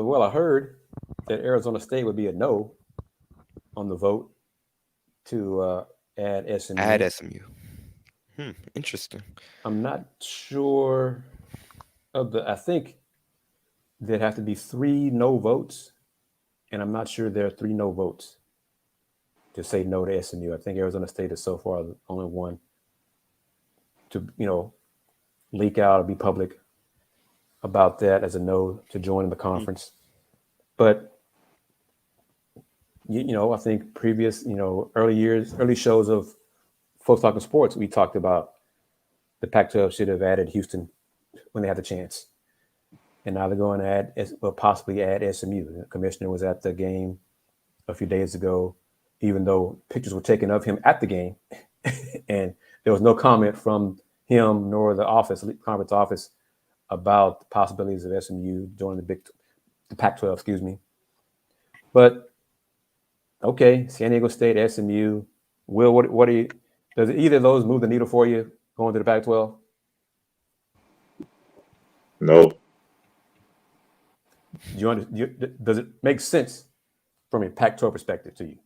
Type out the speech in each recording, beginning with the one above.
Well, I heard that Arizona State would be a no on the vote to add Add SMU. SMU. Interesting. I'm not sure of the. I think there'd have to be three no votes, and I'm not sure there are three no votes to say no to SMU. I think Arizona State is so far the only one to leak out or be public about that as a no to join the conference. But I think previous early shows of Folks Talking Sports, we talked about the Pac-12 should have added Houston when they had the chance, and now they're going to possibly add SMU. The commissioner was at the game a few days ago, even though pictures were taken of him at the game, and there was no comment from him nor the conference office about the possibilities of SMU joining the Pac-12. Excuse me, but okay, San Diego State, SMU. Will, what do you? Does either of those move the needle for you going to the Pac-12? No. Does it make sense from a Pac-12 perspective to you?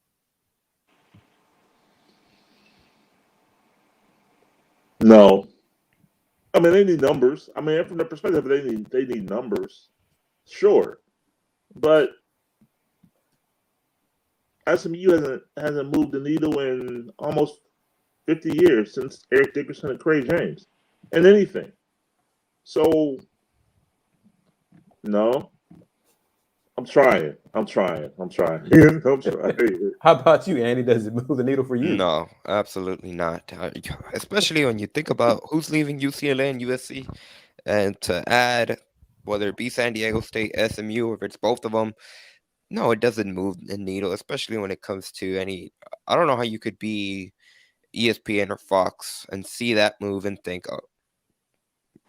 No. I mean, they need numbers. I mean, from their perspective, they need numbers. Sure. But SMU hasn't moved the needle in almost 50 years since Eric Dickerson and Craig James and anything. So, no. I'm trying. I'm trying. How about you, Andy? Does it move the needle for you? No, absolutely not. Especially when you think about who's leaving UCLA and USC, and to add whether it be San Diego State, SMU, or if it's both of them, no, it doesn't move the needle. Especially when it comes to any. I don't know how you could be ESPN or Fox and see that move and think, oh,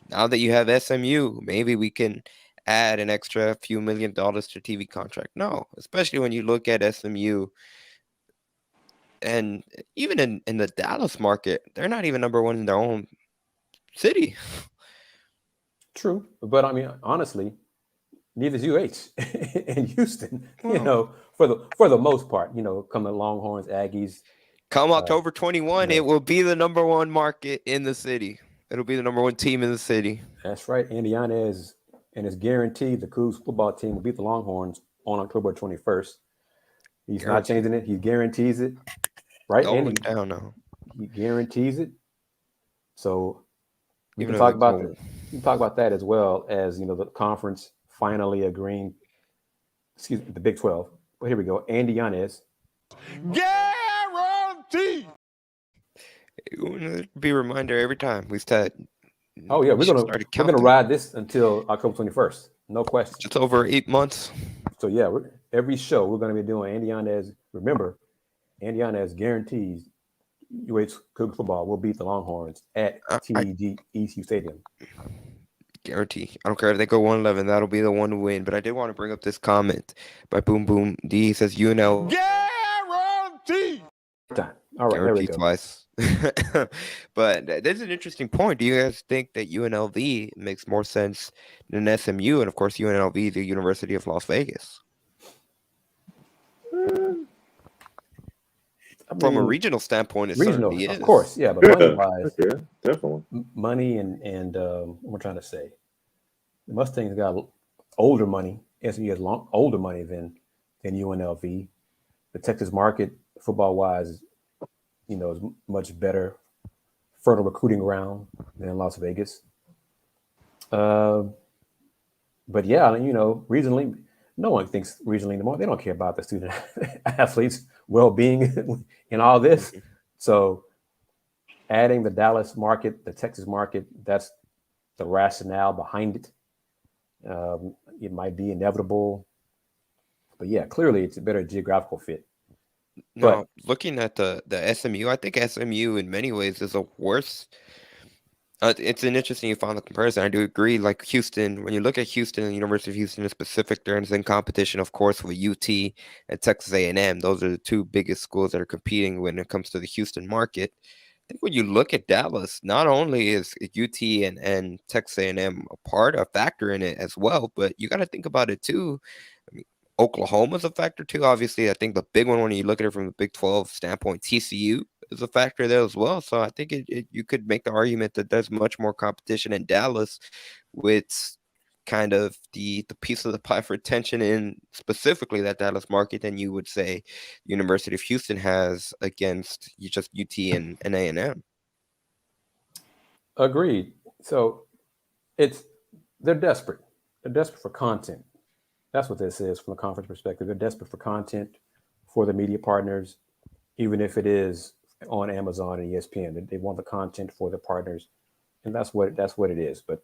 now that you have SMU, maybe we can add an extra few $1 million to TV contract. No, especially when you look at SMU and even in the Dallas market, they're not even number one in their own city. True, but I mean, honestly, neither is UH and Houston. For the most part, come the Longhorns, Aggies. Come October 21, it will be the number one market in the city. It'll be the number one team in the city. That's right. Yanez, and it's guaranteed the Cougs football team will beat the Longhorns on October 21st. He's not changing it. He guarantees it. Right? Going down now. He guarantees it. So we can talk about that as well as, the conference finally agreeing, the Big 12. But here we go. Andy Yanez. Guaranteed. It would be a reminder every time we start. Oh yeah, we're gonna ride this until October 21st. No question. It's over 8 months. So yeah, every show we're gonna be doing Andy Yanez. Remember, Andy Yanez guarantees UH Cougs football will beat the Longhorns at TD ECU Stadium. Guarantee. I don't care if they go 1-11. That'll be the one to win. But I did want to bring up this comment by Boom Boom D. He says UNL. Guarantee. All right, there we go. Twice. But there's an interesting point. Do you guys think that UNLV makes more sense than SMU? And of course, UNLV, the University of Las Vegas. From a regional standpoint, it certainly is. Of course, yeah, but money-wise, yeah, definitely. Money and what I'm trying to say, the Mustangs got older money. SMU has older money than UNLV. The Texas market, football-wise, is much better, fertile recruiting ground than Las Vegas. But yeah, regionally, no one thinks regionally anymore. They don't care about the student athletes' well-being in all this. So adding the Dallas market, the Texas market, that's the rationale behind it. It might be inevitable. But yeah, clearly it's a better geographical fit. Now, looking at the SMU, I think SMU in many ways is a worse. It's an interesting final comparison. I do agree. Like Houston, when you look at Houston and the University of Houston in specific, they're in competition, of course, with UT and Texas A&M. Those are the two biggest schools that are competing when it comes to the Houston market. think when you look at Dallas, not only is UT and Texas A&M a factor in it as well, but you got to think about it too. I mean, Oklahoma's a factor too. Obviously, I think the big one when you look at it from the Big 12 standpoint, TCU is a factor there as well. So I think you could make the argument that there's much more competition in Dallas with kind of the piece of the pie for attention in specifically that Dallas market than you would say University of Houston has against just UT and A&M. Agreed. So they're desperate. They're desperate for content. That's what this is from a conference perspective. They're desperate for content for the media partners, even if it is on Amazon and ESPN. They want the content for the partners, and that's what it is. But